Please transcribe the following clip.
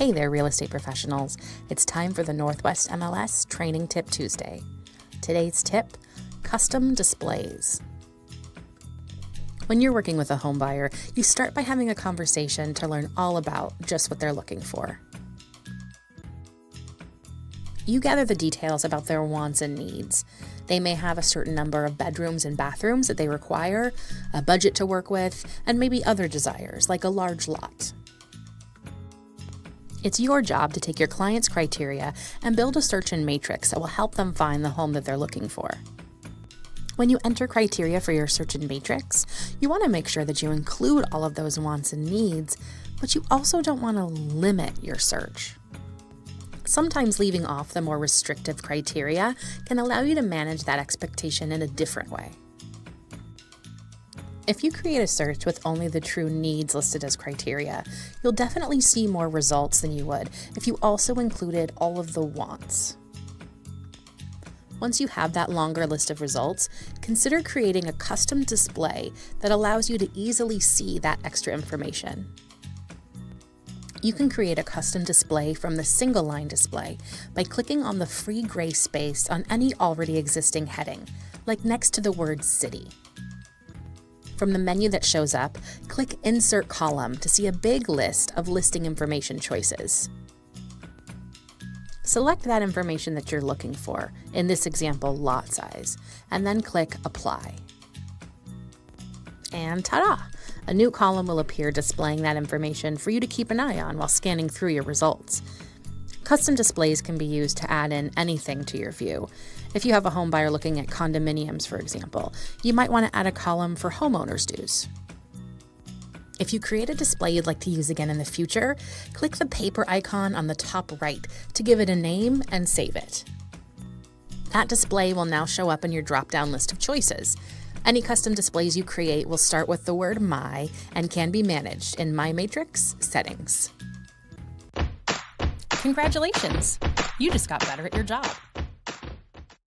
Hey there, real estate professionals. It's time for the Northwest MLS Training Tip Tuesday. Today's tip, custom displays. When you're working with a home buyer, you start by having a conversation to learn all about just what they're looking for. You gather the details about their wants and needs. They may have a certain number of bedrooms and bathrooms that they require, a budget to work with, and maybe other desires like a large lot. It's your job to take your client's criteria and build a search and matrix that will help them find the home that they're looking for. When you enter criteria for your search and matrix, you want to make sure that you include all of those wants and needs, but you also don't want to limit your search. Sometimes leaving off the more restrictive criteria can allow you to manage that expectation in a different way. If you create a search with only the true needs listed as criteria, you'll definitely see more results than you would if you also included all of the wants. Once you have that longer list of results, consider creating a custom display that allows you to easily see that extra information. You can create a custom display from the single line display by clicking on the free gray space on any already existing heading, like next to the word city. From the menu that shows up, click Insert Column to see a big list of listing information choices. Select that information that you're looking for, in this example, lot size, and then click Apply. And ta-da! A new column will appear displaying that information for you to keep an eye on while scanning through your results. Custom displays can be used to add in anything to your view. If you have a home buyer looking at condominiums, for example, you might want to add a column for homeowners' dues. If you create a display you'd like to use again in the future, click the paper icon on the top right to give it a name and save it. That display will now show up in your drop-down list of choices. Any custom displays you create will start with the word My and can be managed in My Matrix Settings. Congratulations! You just got better at your job.